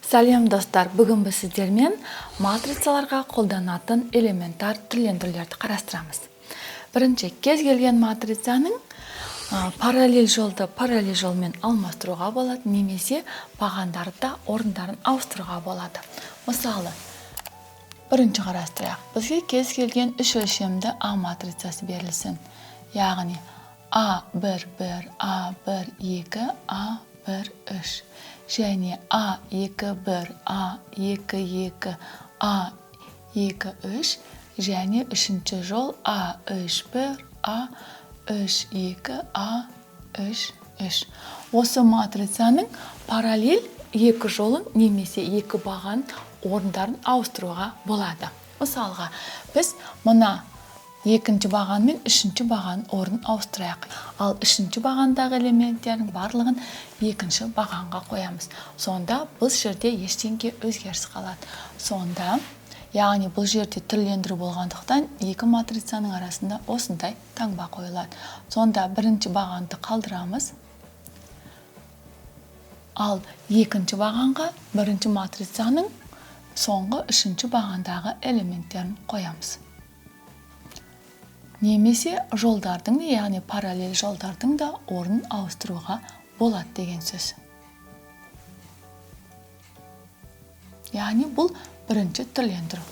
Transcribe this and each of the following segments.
Сәлем достар, бүгін біз сіздермен матрицаларға қолданатын элементар түрлендірулерді қарастырамыз. Бірінші, кез келген матрицаның параллель жолды параллель жолмен алмастыруға болады, немесе бағандарды орындарын ауыстыруға болады. Мысалы, бірінші қарастырайық. Бізге кез келген үш өлшемді А матрицасы берілсін. Яғни А1,1, А1,2, А1,3 және А2,1, А2,2, А2,3 және үшінші жол А3,1, А3,2, А3,3. Осы матрицаның параллель екі жолын немесе екі баған орындарын ауыстыруға болады. Мысалға, біз мұна екінші баған мен үшінші баған орын ауыстырайық. Ал үшінші бағандағы элементтердің барлығын екінші бағанға қоямыз. Сонда бұл жерде ештеңе өзгеріс қалады. Сонда, яғни бұл жерде түрлендіру болғандықтан екі матрицаның арасында осындай таңба қойылады. Сонда бірінші бағанды қалдырамыз. Ал екінші бағанға бірінші матрицаның соңғы үшінші бағандағы элементтерін қоямыз. Немесе жолдардың, яғни параллель жолдардың да орнын ауыстыруға болады деген сөз. Яғни бұл бірінші түрлендіру.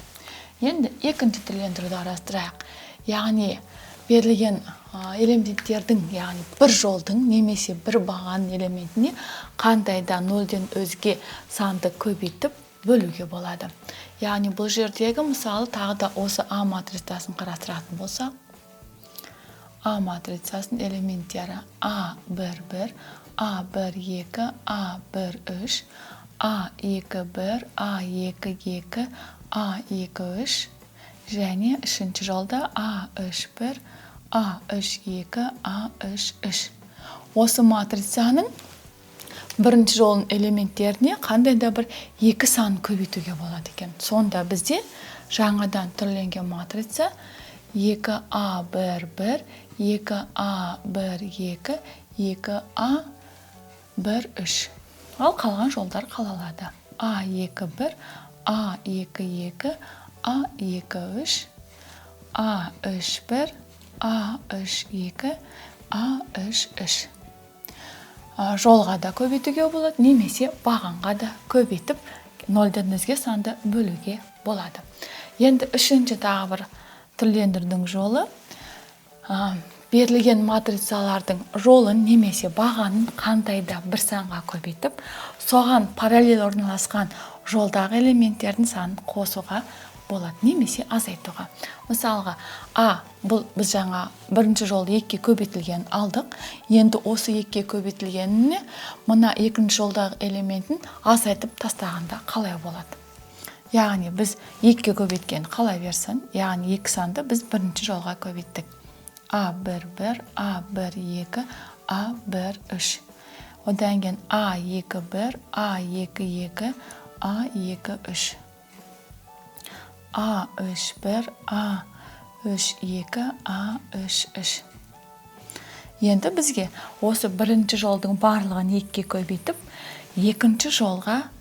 Енді екінші түрлендіруді қарастырайық. Яғни берілген элементтердің, яғни бір жолдың немесе бір баған элементіне қандай да нөлден өзге санды көбейтіп бөлуге болады. Яғни бұл жердегі мысалы тағы да осы А матрицасын қарастыратын болсақ, А матрицасының элементтері А1,1, А1,2, А1,3, А2,1, А2,2, А2,3 және үшінші жолда А3,1, А3,2, А3,3. Осы матрицаның бірінші жолын элементтеріне қандай да бір екі сан көбейтуге болады екен. Сонда бізде жаңадан түрленген матрица 2А1,1, 2А1,2, 2А1,3. Ал қалған жолдар қалалады. А2,1, А2,2, А2,3, А3,1, А3,2, А3,3. Жолға да көбейтуге болады, немесе бағанға да көбейтіп, нөлден өзге санды бөлуге болады. Енді үшінші тағы бір түрлендірдің жолы, берілген матрицалардың жолын немесе бағанын қандай да бір санға көбейтіп, соған параллель орналасқан жолдағы элементтердің санын қосуға болады, немесе азайтуға. Мысалға, бұл біз жаңа бірінші жолды екіге көбейтілген алдық. Енді осы екіге көбейтілгеніне мұна екінші жолдағы элементін азайтып тастағанда қалай болады? Яғни біз екіге көбейткен қала берсін, яғни екі санды біз бірінші жолға көбейттік. А1,1, А1,2, А1,3. Одан кейін А2,1, А2,2, А2,3. А3,1, А3,2, А3,3. Енді бізге осы бірінші жолдың барлығын екіге көбейтіп, екінші жолға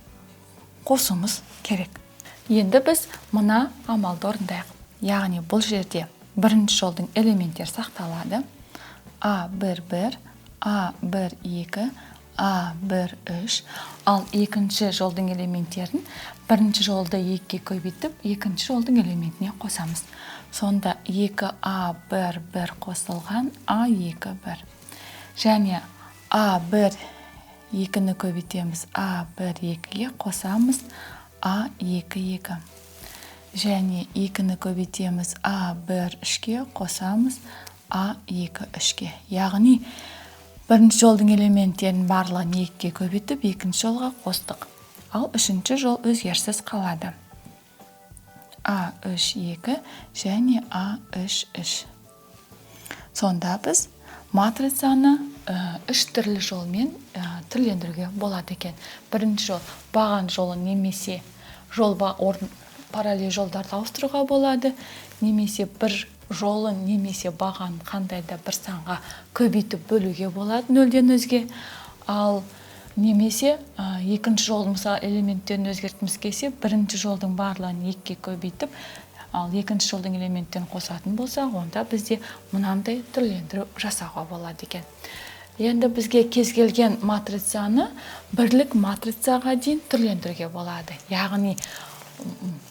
қосуымыз керек. Енді біз мұна амалды орындайық. Яғни бұл жерде бірінші жолдың элементтері сақталады. А1,1, А1,2, А1,3. Ал екінші жолдың элементтерін бірінші жолды екіге көбейтіп, екінші жолдың элементіне қосамыз. Сонда 2А1,1 қосылған А2,1. Және А1,2-ні көбейтеміз, А1,2-ге қосамыз А2,2. Және 2-ні көбейтеміз, А1,3-ге қосамыз А2,3-ге. Яғни бірінші жолдың элементтерін барлығын екіге көбейтіп, екінші жолға қостық. Ал үшінші жол өзгеріссіз қалады. А3,2 және А3,3. Сонда біз матрицаны үш түрлі жолмен түрлендіруге болады екен. Бірінші жол баған жолы немесе параллель жолдарды ауыстыруға болады, немесе бір жолын немесе баған қандай да бір санға көбейтіп бөлуге болады нөлден өзге. Ал немесе екінші жолдың мысалы элементтерін өзгерткіміз келсе, бірінші жолдың барлығын 2-ге көбейтіп, ал екінші жолдың элементтерін қосатын болсақ, онда бізде мынандай түрлендіру жасауға болады екен. Енді бізге кез келген матрицаны бірлік матрицаға дейін түрлендіруге болады. Яғни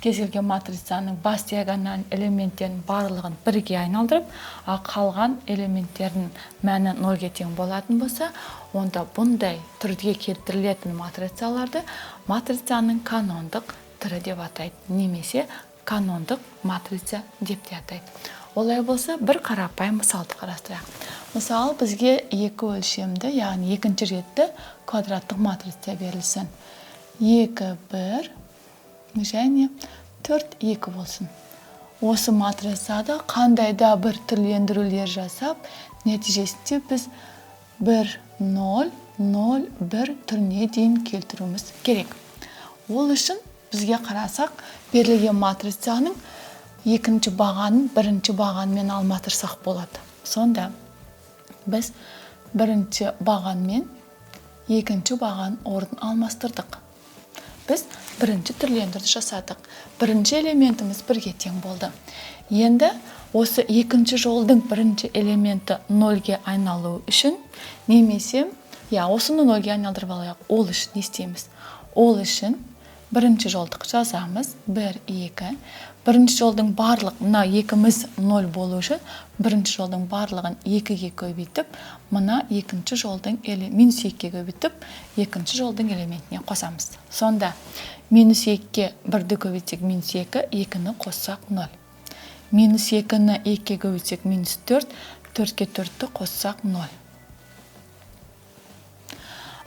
кез келген матрицаның бас диагональ элементтерінің барлығын бірге айналдырып, ал қалған элементтердің мәні 0-ге тең болатын болса, онда бұндай түрге келтірілетін матрицаларды матрицаның канондық түрі деп атайды, немесе канондық матрица деп те атайды. Олай болса, бір қарапайым мысалды қарастырайық. Мысалы, бізге екі өлшемді, яғни екінші ретті квадраттық матрица берілсін. 2, 1 және 4, 2 болсын. Осы матрицада қандай да бір түрлендірулер жасап, нәтижесінде біз 1, 0, 0, 1 түріне дейін келтіруіміз керек. Ол үшін бізге қарасақ, берілген матрицаның екінші бағанын бірінші бағанмен алмастырсақ болады. Сонда біз бірінші бағанмен екінші баған орнын алмастырдық. Біз бірінші түрлендірді жасадық. Бірінші элементіміз 1-ге тең болды. Енді осы екінші жолдың бірінші элементі 0-ге айналу үшін, немесе, осыны 0-ге айналдырып алайық, ол үшін не істейміз? Ол үшін бірінші жолдық жазамыз, 1, 2. Бірінші жолдың барлық, мына екіміз 0 болу үшін, бірінші жолдың барлығын 2-ге көбейтіп, мына екінші жолдың минус 2-ге көбейтіп, екінші жолдың элементіне қосамыз. Сонда минус 2-ге 1-ді көбейтсек минус 2, 2-ні қоссақ 0. Минус 2-ні 2-ге көбейтсек минус 4, 4-ге 4-ті қоссақ 0.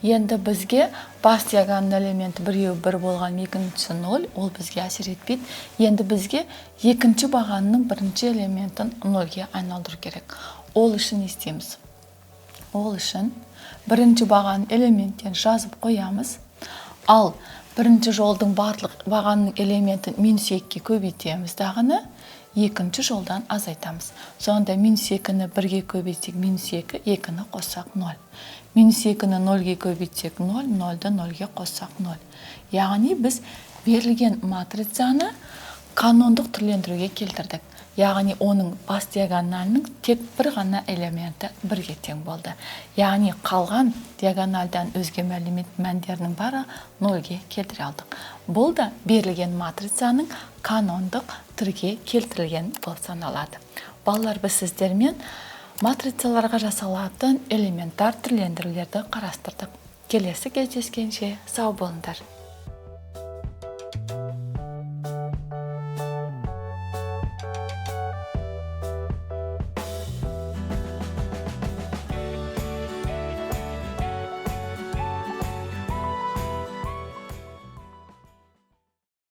Енді бізге бас диагональ элементі біреуі 1 болған, екіншісі 0, ол бізге әсер етпейді. Енді бізге екінші бағанның бірінші элементін 0-ге айналдыру керек. Ол үшін не істейміз? Ол үшін бірінші бағанның элементтерін жазып қоямыз. Ал бірінші жолдың барлық бағанның элементін минус 2-ге көбейтеміз дағыны, екінші жолдан азайтамыз. Сонда минус 2-ні 1-ге көбейтсек минус 2, 2-ні қоссақ 0. Минус 2-ні 0-ге көбейтсек 0, 0-ді 0-ге қоссақ 0. Яғни біз берілген матрицаны канондық түрлендіруге келтірдік. Яғни оның бас диагоналінің тек бір ғана элементі 1-ге тең болды. Яғни қалған диагональдан өзге мәндерінің бары 0-ге келтіре алдық. Бұл да берілген матрицаның канондық түрге келтірілген болып саналады. Балалар, біз сіздермен матрицаларға жасалатын элементар түрлендірулерді қарастырдық. Келесі кездескенше сау болыңдар.